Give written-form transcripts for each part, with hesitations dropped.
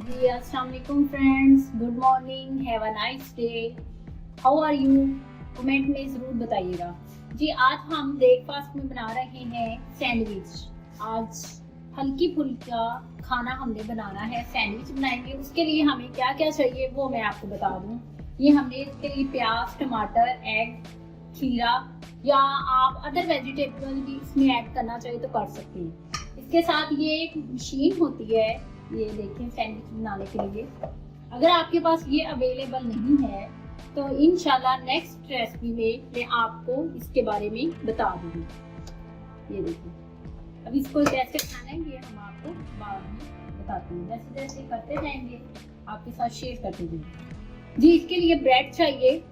जी अस्सलाम वालेकुम friends, good morning, have a nice day. How are you? Comment में ज़रूर बताइएगा। जी आज हम ब्रेकफास्ट में बना रहे हैं सैंडविच। आज हल्की फुल्का खाना हमने बनाना है, सैंडविच बनाएंगे। उसके लिए हमें क्या क्या चाहिए वो मैं आपको बता दूं। ये हमने इसके लिए प्याज, टमाटर, एग, खीरा या आप अदर वेजिटेबल भी इसमें ऐड करना चाहिए तो कर सकते हैं। इसके साथ ये एक मशीन होती है, ये देखें, सैंडविच बनाने के लिए। अगर आपके पास ये अवेलेबल नहीं है तो इंशाल्लाह नेक्स्ट रेसिपी में मैं आपको इसके बारे में बता दूंगी। ये देखिए, अब इसको कैसे खाना है ये हम आपको बाद में बताते हैं। जैसे जैसे करते जाएंगे आपके साथ शेयर करते जाएंगे। जी इसके लिए ब्रेड चाहिए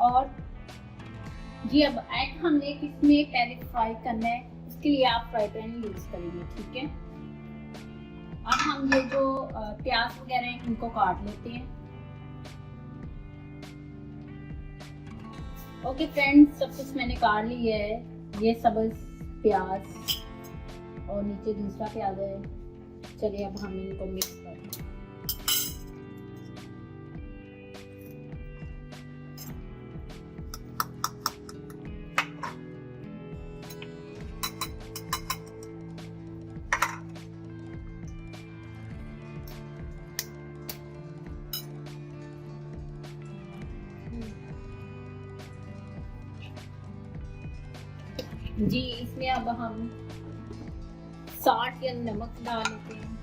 और जी अब एग हमने किसमें पहले फ्राई करना है, उसके लिए आप फ्राई पैन यूज करेंगे, ठीक है। अब हम ये जो प्याज वगैरह हैं इनको काट लेते हैं। ओके फ्रेंड्स, सब कुछ मैंने काट लिया है। ये सब्ज प्याज और नीचे दूसरा प्याज है। चलिए अब हम इनको मिक्स करते हैं। जी इसमें अब हम साल्ट या नमक डाल लेते हैं,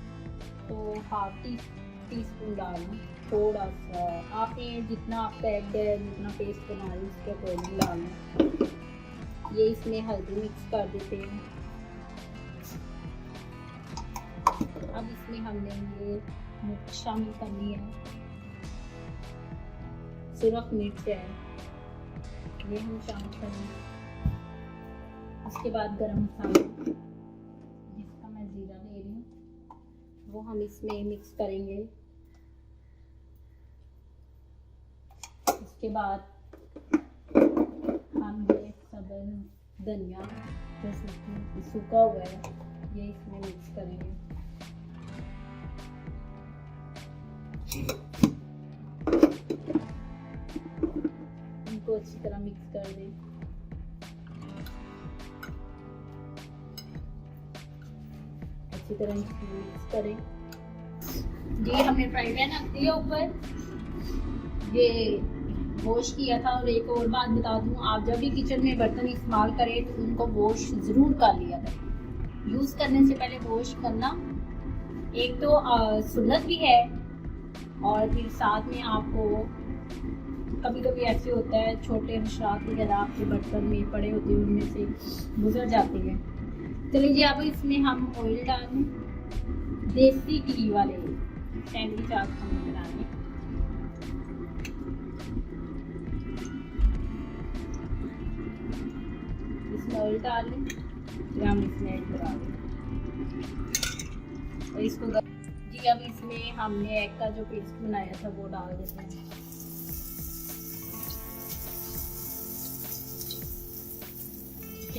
तो हाफ टी स्पून डालना। थोड़ा सा आपने जितना आपका एग है, जितना पेस्ट बना रहे उसके अकॉर्डिंग डालना। ये इसमें हल्दी मिक्स कर देते हैं। अब इसमें हमने ये मिर्च शामिल करनी है, सुरख मिर्च है ये हम शामिल करेंगे। उसके बाद गरम मसाला, जिसका मैं जीरा ले रही हूँ, वो हम इसमें मिक्स करेंगे। उसके बाद हम ये सब्ज़ धनिया जो सूखा हुआ है ये इसमें मिक्स करेंगे। इनको अच्छी तरह मिक्स कर दें। अच्छी तरह मिक्स करें। जी हमने फ्राई पैन रख दिया ऊपर, ये वॉश किया था। और एक और बात बता दूं, आप जब भी किचन में बर्तन इस्तेमाल करें तो उनको वॉश ज़रूर कर लिया करें। यूज़ करने से पहले वॉश करना एक तो सुन्नत भी है, और फिर साथ में आपको कभी कभी ऐसे होता है छोटे हशरात वगैरह आपके बर्तन में पड़े होते हैं, उनमें से गुजर जाते हैं। चलिए जी अब इसमें हम ऑयल डालें, देसी घी वाले सैंडविच आज हम बनाएंगे। इसमें ऑयल डाल लें, फिर हम इसमें ऐड करा दें और इसको जी अब इसमें हमने एग का जो पेस्ट बनाया था वो डाल देते हैं।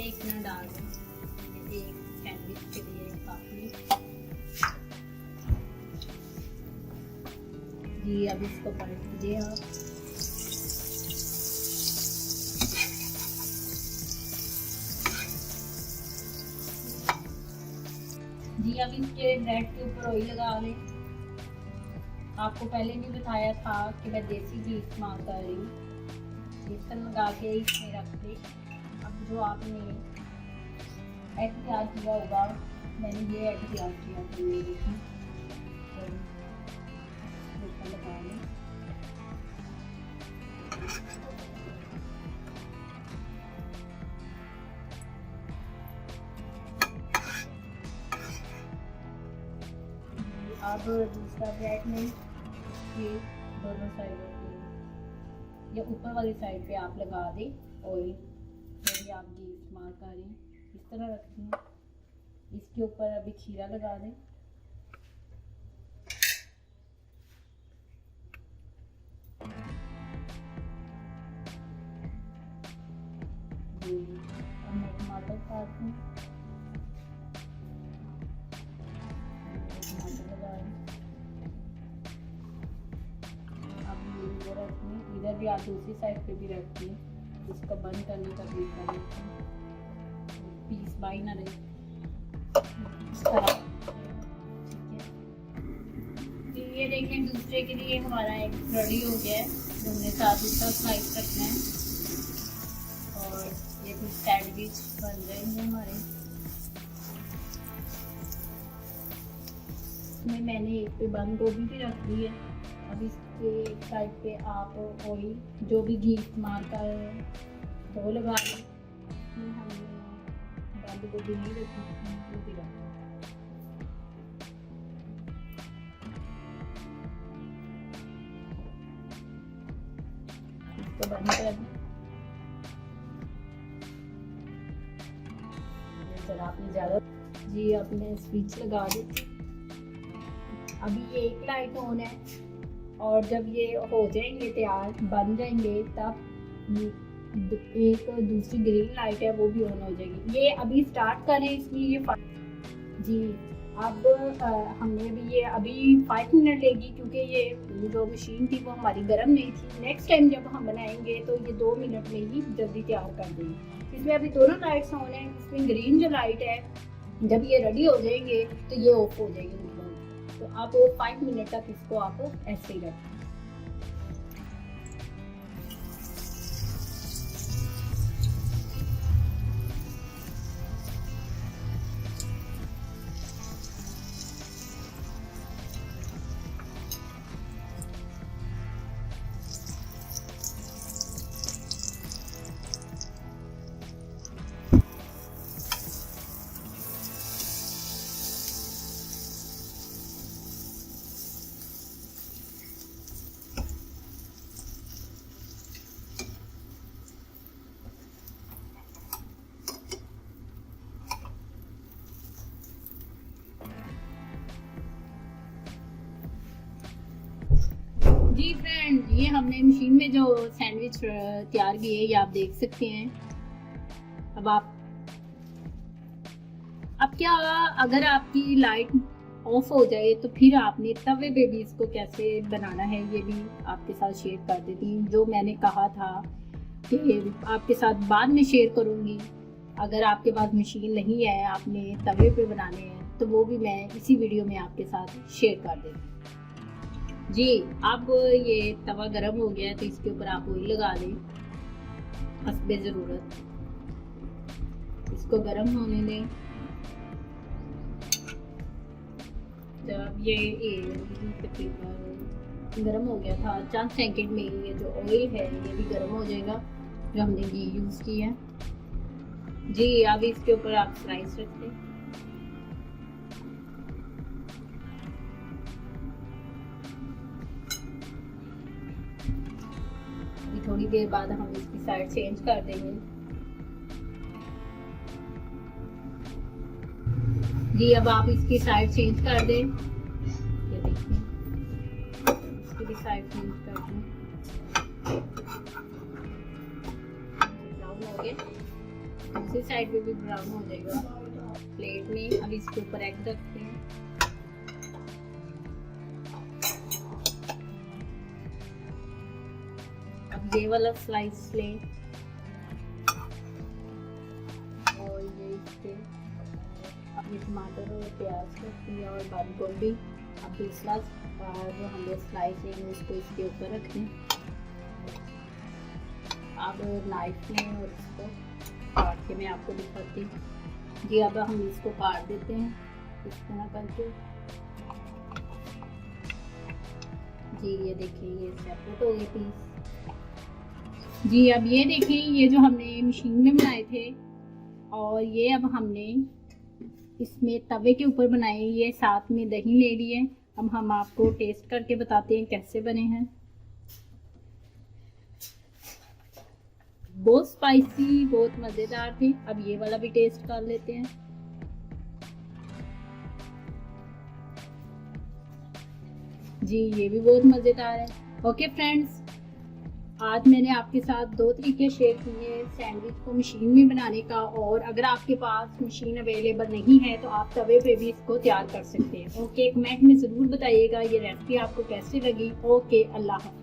एक मिनट डाल दें, एक सैंडविच के लिए काफी। जी अब इसको पलट दीजिए आप। जी अब इसके ब्रेड के ऊपर ऑयल लगा लें। आपको पहले भी बताया था कि मैं देसी घी इस्तेमाल कर रही हूँ। बेसन लगा के इसमें रख दे। अब जो आपने एग तैयार किया होगा, मैंने ये एग तैयार किया था, ये देखिए, लगा लें। अब दूसरा ब्रेड में ये दोनों साइडों पे या ऊपर वाली साइड पे आप लगा दें ऑयल। यदि आप घी इस्तेमाल कर रहे हैं इस तरह रखें। इसके ऊपर अभी खीरा लगा दें। अब मैं टमाटर काट दूँ, टमाटर लगा रही हूँ। भी आप दूसरी साइड पे भी रखते हैं, इसको बंद करने का तरीका देखते हैं, पीस बाई ना रहे इस तरह। ठीक है, ये देखें दूसरे के लिए हमारा एक रेडी हो गया है, जो हमने साथ दूसरा स्लाइस रखना है और ये कुछ सैंडविच बन जाएंगे हमारे। इसमें मैंने एक पे बंद गोभी भी रख दी है। अब इसके साइड पे आप ऑयल जो भी घी इस्तेमाल कर वो लगा लें। इसमें हमने बंद गोभी नहीं रखी, वो भी रखी। इसको बंद कर दें। जरा आपने ज़्यादा जी अपने स्विच लगा दी। अभी ये एक लाइट ऑन है और जब ये हो जाएंगे तैयार बन जाएंगे तब एक दूसरी ग्रीन लाइट है वो भी ऑन हो जाएगी। ये अभी स्टार्ट करें इसलिए ये जी अब हमने भी ये अभी 5 मिनट लेगी क्योंकि ये जो मशीन थी वो हमारी गर्म नहीं थी। नेक्स्ट टाइम जब हम बनाएंगे तो ये 2 मिनट में ही जल्दी तैयार कर देंगे। इसमें अभी दोनों लाइट्स ऑन है। इसमें ग्रीन जो लाइट है जब ये रेडी हो जाएंगे तो ये ऑफ हो जाएगी। तो आप 5 मिनट तक इसको आप ऐसे ही रखें। जी फ्रेंड, ये हमने मशीन में जो सैंडविच तैयार किए ये आप देख सकते हैं। अब क्या अगर आपकी लाइट ऑफ हो जाए तो फिर आपने तवे पे भी इसको कैसे बनाना है ये भी आपके साथ शेयर कर देती हूँ। जो मैंने कहा था कि आपके साथ बाद में शेयर करूँगी। अगर आपके पास मशीन नहीं है, आपने तवे पे बनाने हैं तो वो भी मैं इसी वीडियो में आपके साथ शेयर कर देती हूँ। जी अब ये तवा गरम हो गया है तो इसके ऊपर आप ऑयल लगा दें हस्बे ज़रूरत। इसको गरम होने दें। जब ये तकरीबन गरम हो गया था, चंद सेकंड में ये जो ऑयल है ये भी गरम हो जाएगा जो हमने घी यूज़ किया है। जी अब इसके ऊपर आप स्लाइस रख दें। थोड़ी देर बाद हम इसकी साइड चेंज कर देंगे। जी अब आप इसकी साइड चेंज कर दें। ये देखिए इसकी भी साइड चेंज कर दें। ब्राउन हो गया, दूसरी साइड पे भी ब्राउन हो जाएगा। प्लेट में अब इसके ऊपर एग रखते हैं। अब ये वाला स्लाइस लें और ये इसके अब ये टमाटर और प्याज रखती है और बंद गोभी। अब दूसरा जो हमने स्लाइस लेंगे उसको इसके ऊपर रख दें। अब नाइफ लें और इसको काट के मैं आपको दिखाती हूँ। जी अब हम इसको काट देते हैं इस तरह करके। जी ये देखिए ये सेपरेट हो गए पीस। जी अब ये देखें ये जो हमने मशीन में बनाए थे और ये अब हमने इसमें तवे के ऊपर बनाए। ये साथ में दही ले लिए। अब हम आपको टेस्ट करके बताते हैं कैसे बने हैं। बहुत स्पाइसी, बहुत मज़ेदार थे। अब ये वाला भी टेस्ट कर लेते हैं। जी ये भी बहुत मज़ेदार है। ओके फ्रेंड्स, आज मैंने आपके साथ 2 तरीके शेयर किए सैंडविच को मशीन में बनाने का। और अगर आपके पास मशीन अवेलेबल नहीं है तो आप तवे पे भी इसको तैयार कर सकते हैं। ओके, कमेंट में ज़रूर बताइएगा ये रेसिपी आपको कैसी लगी। ओके, अल्लाह हाफ़िज़।